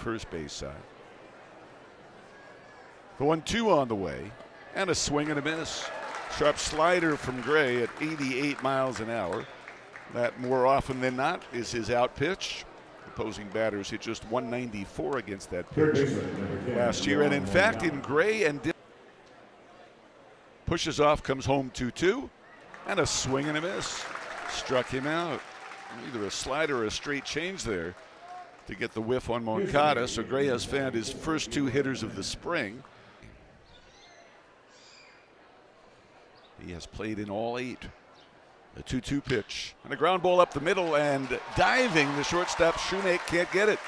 first base side. The 1-2 on the way, and a swing and a miss. Sharp slider from Gray at 88 miles an hour. That more often than not is his out pitch. Opposing batters hit just 194 against that pitch last year. And in fact, in Gray and pushes off, comes home 2-2, and a swing and a miss. Struck him out. Either a slider or a straight change there to get the whiff on Moncada. So Gray has found his first 2 hitters of the spring. He has played in all 8. The 2-2 pitch and a ground ball up the middle, and diving the shortstop Shoemake can't get it.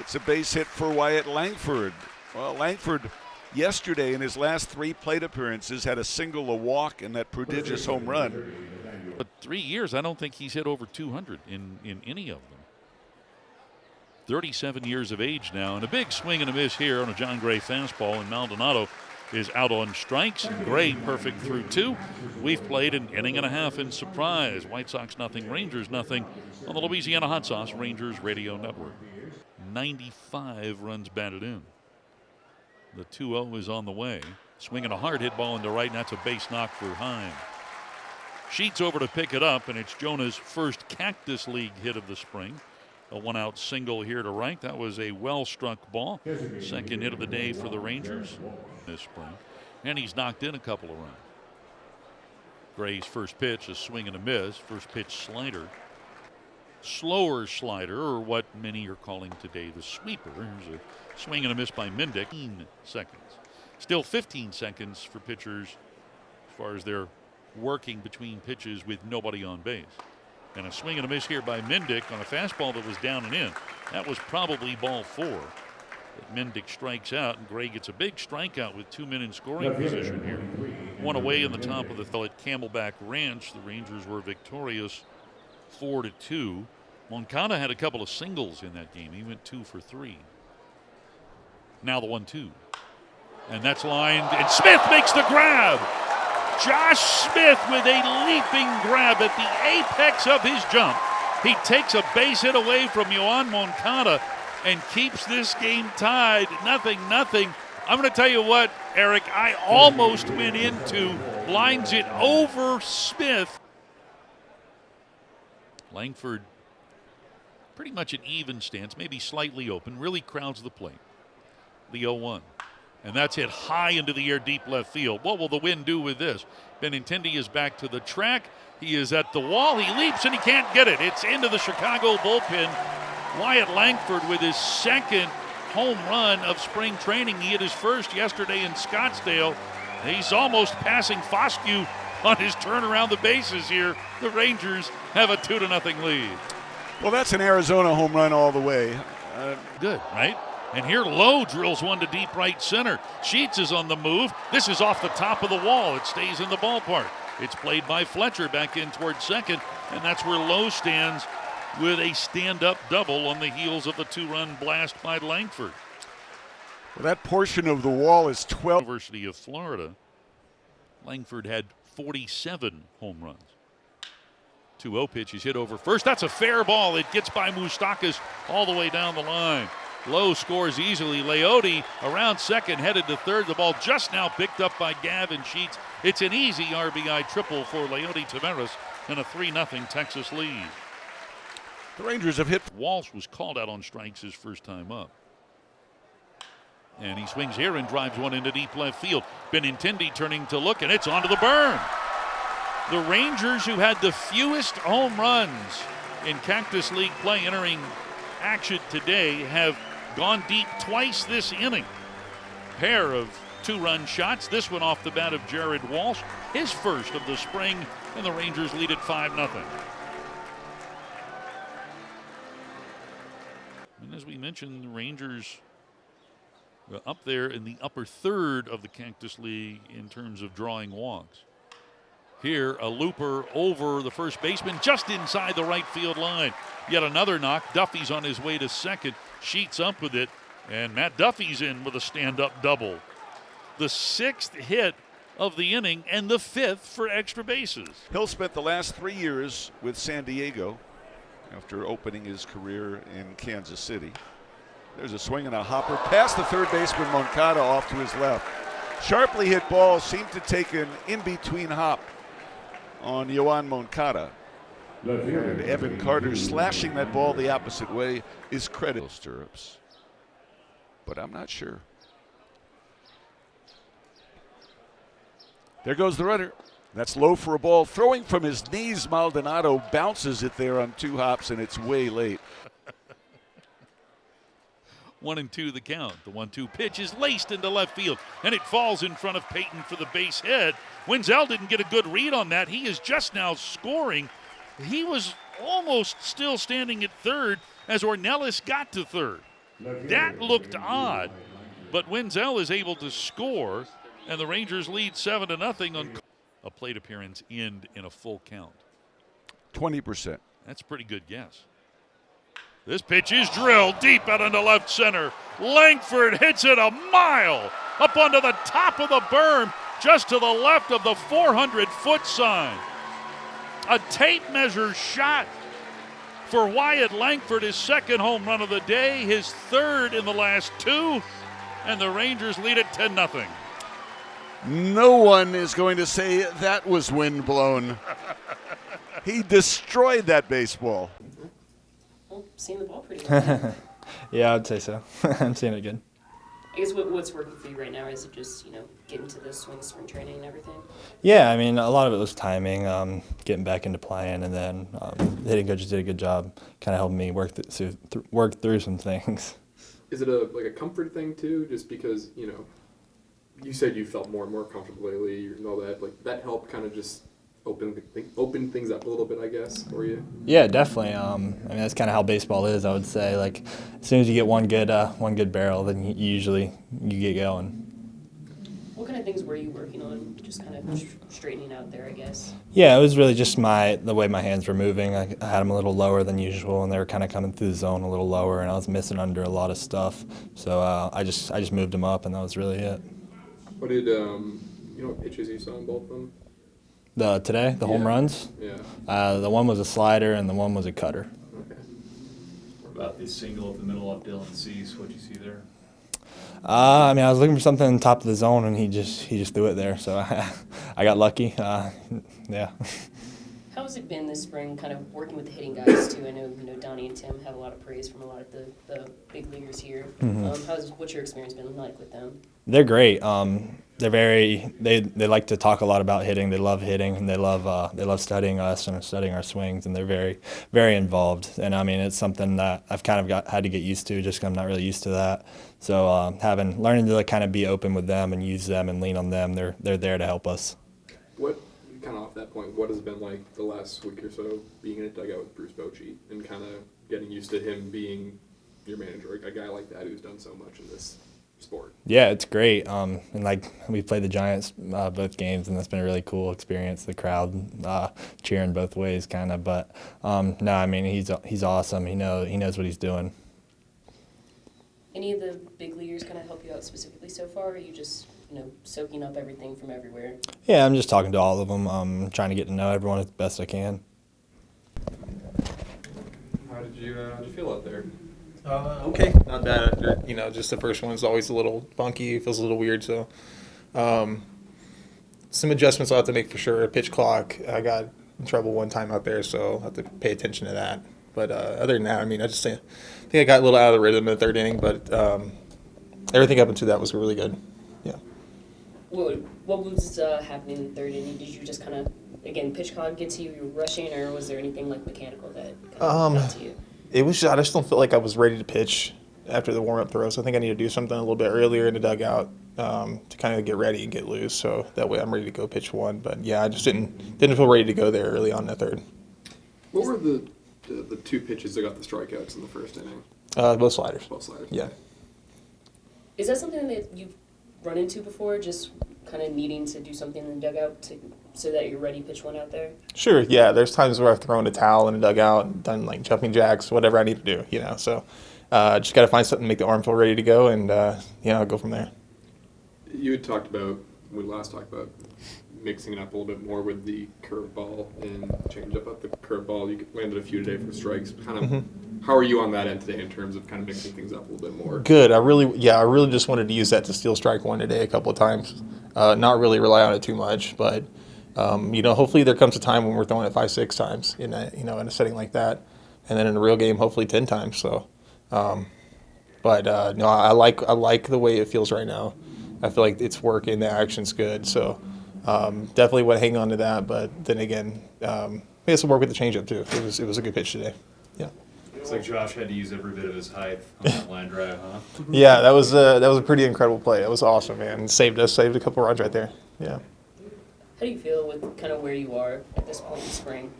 It's a base hit for Wyatt Langford. Well, Langford yesterday in his last 3 plate appearances had a single, a walk, and that prodigious home run. But 3 years, I don't think he's hit over 200 in any of them. 37 years of age now, and a big swing and a miss here on a John Gray fastball, and Maldonado is out on strikes, and Gray perfect through 2. We've played an inning and a half in Surprise. White Sox nothing, Rangers nothing on the Louisiana Hot Sauce Rangers Radio Network. 95 runs batted in. The 2-0 is on the way. Swinging a hard hit ball into right, and that's a base knock for Hine. Sheets over to pick it up, and it's Jonah's first Cactus League hit of the spring. A 1-out single here to right. That was a well-struck ball. Second hit of the day for the Rangers this spring. And he's knocked in a couple of runs. Gray's first pitch, a swing and a miss. First pitch slider. Slower slider, or what many are calling today the sweeper. Here's a swing and a miss by Mendick. 15 seconds. Still 15 seconds for pitchers as far as they're working between pitches with nobody on base. And a swing and a miss here by Mendick on a fastball that was down and in. That was probably ball 4. But Mendick strikes out, and Gray gets a big strikeout with 2 men in scoring position here. One away in the top of the field at Camelback Ranch. The Rangers were victorious 4-2. Moncada had a couple of singles in that game. He went 2 for 3. Now the 1-2. And that's lined, and Smith makes the grab. Josh Smith with a leaping grab at the apex of his jump. He takes a base hit away from Yoan Moncada and keeps this game tied 0-0. I'm going to tell you what, Eric, I almost went into lines it over Smith. Langford, pretty much an even stance, maybe slightly open, really crowds the plate. The 0-1. And that's hit high into the air, deep left field. What will the wind do with this? Benintendi is back to the track. He is at the wall. He leaps and he can't get it. It's into the Chicago bullpen. Wyatt Langford with his second home run of spring training. He hit his first yesterday in Scottsdale. He's almost passing Foscue on his turn around the bases here. The Rangers have a 2-0 lead. Well, that's an Arizona home run all the way. Good, right? And here Lowe drills one to deep right center. Sheets is on the move. This is off the top of the wall. It stays in the ballpark. It's played by Fletcher back in towards second, and that's where Lowe stands with a stand-up double on the heels of the 2-run blast by Langford. Well, that portion of the wall is 12. University of Florida. Langford had 47 home runs. 2-0 pitch. He's hit over first. That's a fair ball. It gets by Moustakas all the way down the line. Lowe scores easily. Leote around second, headed to third. The ball just now picked up by Gavin Sheets. It's an easy RBI triple for Leote Taveras and a 3-0 Texas lead. The Rangers have hit. Walsh was called out on strikes his first time up. And he swings here and drives one into deep left field. Benintendi turning to look, and it's onto the burn. The Rangers, who had the fewest home runs in Cactus League play entering action today, have gone deep twice this inning. Pair of 2-run shots. This one off the bat of Jared Walsh, his first of the spring, and the Rangers lead at 5-0. And as we mentioned, the Rangers up there in the upper third of the Cactus League in terms of drawing walks. Here, a looper over the first baseman, just inside the right field line. Yet another knock. Duffy's on his way to second. Sheets up with it, and Matt Duffy's in with a stand-up double. The 6th hit of the inning and the 5th for extra bases. Hill spent the last 3 years with San Diego after opening his career in Kansas City. There's a swing and a hopper past the third baseman Moncada off to his left. Sharply hit ball seemed to take an in-between hop on Yoan Moncada. And Evan Carter slashing that ball the opposite way is credit. Stirrups. But I'm not sure. There goes the runner. That's low for a ball. Throwing from his knees, Maldonado bounces it there on 2 hops, and it's way late. 1-2 the count. The 1-2 pitch is laced into left field, and it falls in front of Payton for the base hit. Wenzel didn't get a good read on that. He is just now scoring. He was almost still standing at third as Ornelas got to third. That looked odd, but Wenzel is able to score, and the Rangers lead 7-0 on a plate appearance end in a full count. 20%. That's a pretty good guess. This pitch is drilled deep out into left center. Langford hits it a mile up onto the top of the berm, just to the left of the 400-foot sign. A tape measure shot for Wyatt Langford, his second home run of the day, his third in the last 2, and the Rangers lead it 10-0. No one is going to say that was windblown. He destroyed that baseball. Well, seeing the ball pretty well. Yeah, I'd say so. I'm seeing it good. I guess what's working for you right now? Is it just, getting to the swing training and everything? Yeah, I mean, a lot of it was timing, getting back into playing, and then the hitting coach did a good job kind of helping me work through some things. Is it a comfort thing too? Just because, you said you felt more and more comfortable lately and all that. Like, that helped kind of just open things up a little bit, I guess, for you? Yeah, definitely. I mean, that's kind of how baseball is, I would say. Like, as soon as you get one good barrel, then you get going. What kind of things were you working on, just kind of straightening out there, I guess? Yeah, it was really just the way my hands were moving. I had them a little lower than usual, and they were kind of coming through the zone a little lower, and I was missing under a lot of stuff. So I just moved them up, and that was really it. What did what pitches you saw in both of them? The home runs? Yeah. The one was a slider, and the one was a cutter. Okay. What about the single up the middle up Dylan Cease? What'd you see there? I mean, I was looking for something on top of the zone, and he just threw it there. So I got lucky. Yeah. How has it been this spring, kind of working with the hitting guys too? I know Donnie and Tim have a lot of praise from a lot of the big leaguers here. Mm-hmm. What's your experience been like with them? They're great. They like to talk a lot about hitting. They love hitting, and they love studying us and studying our swings, and they're very, very involved. And I mean, it's something that I've kind of had to get used to, just 'cause I'm not really used to that. So learning to kind of be open with them and use them and lean on them, they're there to help us. What, kind of off that point, what has it been like the last week or so being in a dugout with Bruce Bochy and kind of getting used to him being your manager, a guy like that who's done so much in this sport? Yeah, it's great. And we played the Giants both games, and that's been a really cool experience. The crowd cheering both ways, kind of. But no, I mean he's awesome. He knows what he's doing. Any of the big leaguers kind of help you out specifically so far, or are you just soaking up everything from everywhere? Yeah, I'm just talking to all of them. Trying to get to know everyone as best I can. How did you feel out there? Okay, not bad. Just the first one's always a little funky. It feels a little weird. So, some adjustments I'll have to make for sure. Pitch clock, I got in trouble one time out there, so I'll have to pay attention to that. But other than that, I mean, I think I got a little out of the rhythm in the third inning, but everything up until that was really good. Yeah. What was happening in the third inning? Did you just kind of, again, pitch clock get to you, you were rushing, or was there anything like mechanical that kind of got to you? It was. I just don't feel like I was ready to pitch after the warm-up throw, so I think I need to do something a little bit earlier in the dugout to kind of get ready and get loose, so that way I'm ready to go pitch one. But yeah, I just didn't feel ready to go there early on in the third. What were the 2 pitches that got the strikeouts in the first inning? Both sliders. Both sliders. Yeah. Is that something that you've run into before, just kind of needing to do something in the dugout so that you're ready to pitch one out there? Sure, yeah. There's times where I've thrown a towel in the dugout and done like jumping jacks, whatever I need to do, So just got to find something to make the arm feel ready to go, and I'll go from there. You had talked about, when we last talked about mixing it up a little bit more with the curveball and change up the curveball. You landed a few today for strikes. Kind of How are you on that end today in terms of kind of mixing things up a little bit more? Good. I really just wanted to use that to steal strike one today a couple of times. Not really rely on it too much, but hopefully there comes a time when we're throwing it 5-6 times in in a setting like that, and then in a real game, hopefully 10 times. So, no, I like the way it feels right now. I feel like it's working. The action's good. So, definitely want to hang on to that. But then again, I guess we'll work with the changeup too. It was a good pitch today. Yeah. Looks like Josh had to use every bit of his height on that line drive, huh? Yeah, that was a pretty incredible play. That was awesome, man. Saved a couple runs right there. Yeah. How do you feel with kind of where you are at this point in spring?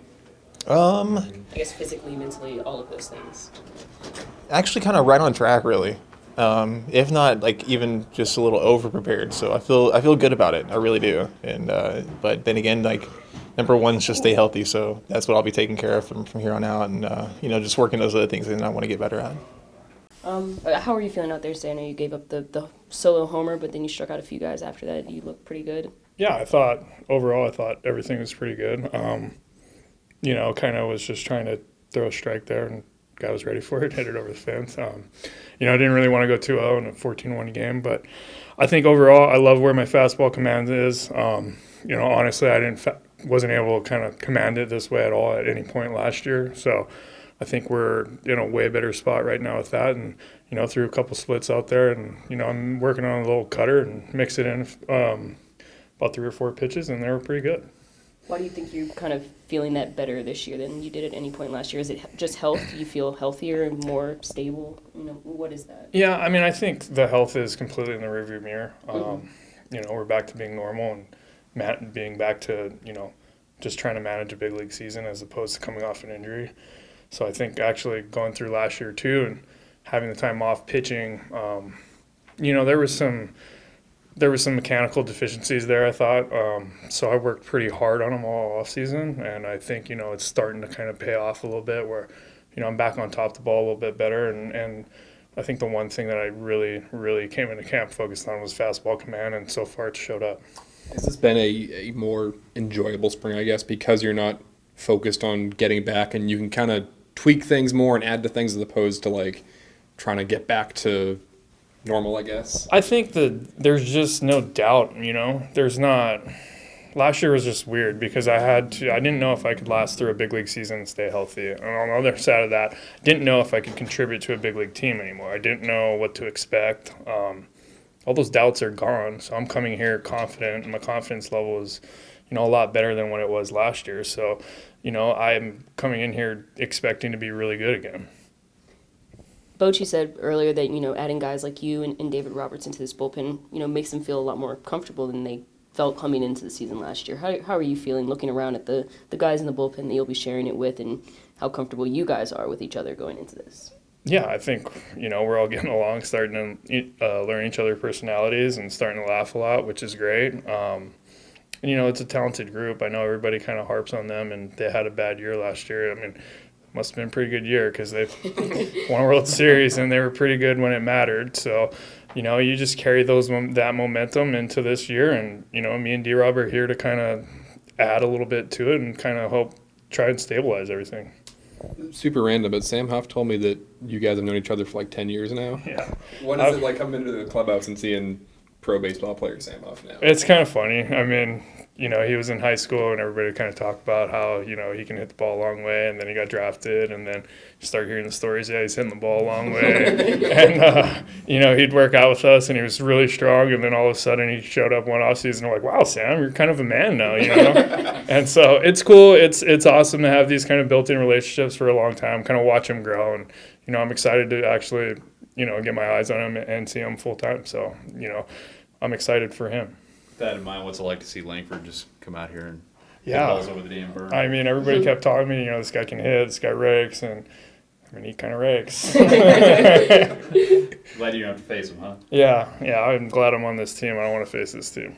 I guess physically, mentally, all of those things. Actually, kind of right on track, really. If not, like even just a little over prepared. So I feel good about it. I really do. And but then again, like number one is just stay healthy. So that's what I'll be taking care of from here on out, and just working those other things that I want to get better at. How are you feeling out there, Say? I know you gave up the solo homer, but then you struck out a few guys after that. You looked pretty good. Yeah, I thought everything was pretty good. Kind of was just trying to throw a strike there, and guy was ready for it, hit it over the fence. I didn't really want to go 2-0 in a 14-1 game, but I think overall I love where my fastball command is. Honestly, I wasn't able to kind of command it this way at all at any point last year. So I think we're in a way better spot right now with that, and threw a couple splits out there, and I'm working on a little cutter and mix it in about 3 or 4 pitches, and they were pretty good. Why do you think you're kind of feeling that better this year than you did at any point last year? Is it just health? Do you feel healthier and more stable? What is that? Yeah, I think the health is completely in the rearview mirror. We're back to being normal and being back to, just trying to manage a big league season as opposed to coming off an injury. So I think actually going through last year too and having the time off pitching, there was some mechanical deficiencies there, I thought. So I worked pretty hard on them all off season, and I think, it's starting to kind of pay off a little bit where, I'm back on top of the ball a little bit better. And I think the one thing that I really, really came into camp focused on was fastball command, and so far it's showed up. Has this been a more enjoyable spring, I guess, because you're not focused on getting back and you can kind of tweak things more and add to things as opposed to like trying to get back to normal, I guess? I think that there's just no doubt, there's not. Last year was just weird because I didn't know if I could last through a big league season and stay healthy. And on the other side of that, I didn't know if I could contribute to a big league team anymore. I didn't know what to expect. All those doubts are gone. So I'm coming here confident, and my confidence level is, a lot better than what it was last year. So, I'm coming in here expecting to be really good again. Bochy said earlier that, adding guys like you and David Roberts into this bullpen, makes them feel a lot more comfortable than they felt coming into the season last year. How are you feeling looking around at the guys in the bullpen that you'll be sharing it with, and how comfortable you guys are with each other going into this? Yeah, I think, we're all getting along, starting to learn each other's personalities and starting to laugh a lot, which is great. It's a talented group. I know everybody kind of harps on them, and they had a bad year last year. Must have been a pretty good year because they've won a World Series and they were pretty good when it mattered. So, you just carry that momentum into this year, and me and D-Rob are here to kind of add a little bit to it and kind of try and stabilize everything. Super random, but Sam Huff told me that you guys have known each other for like 10 years now. Yeah. What is it like coming into the clubhouse and seeing pro baseball player Sam Huff now? It's kind of funny. He was in high school and everybody kind of talked about how, he can hit the ball a long way, and then he got drafted, and then you start hearing the stories, he's hitting the ball a long way. And, he'd work out with us and he was really strong, and then all of a sudden he showed up one off season. We're like, wow, Sam, you're kind of a man now, And so it's cool. It's awesome to have these kind of built-in relationships for a long time, kind of watch him grow. And, I'm excited to actually, get my eyes on him and see him full time. So, I'm excited for him. With that in mind, what's it like to see Langford just come out here and hit Yeah. balls over the damn bird? Everybody kept telling me, this guy can hit, this guy rakes, and he kind of rakes. Glad you don't have to face him, huh? Yeah, I'm glad I'm on this team. I don't want to face this team.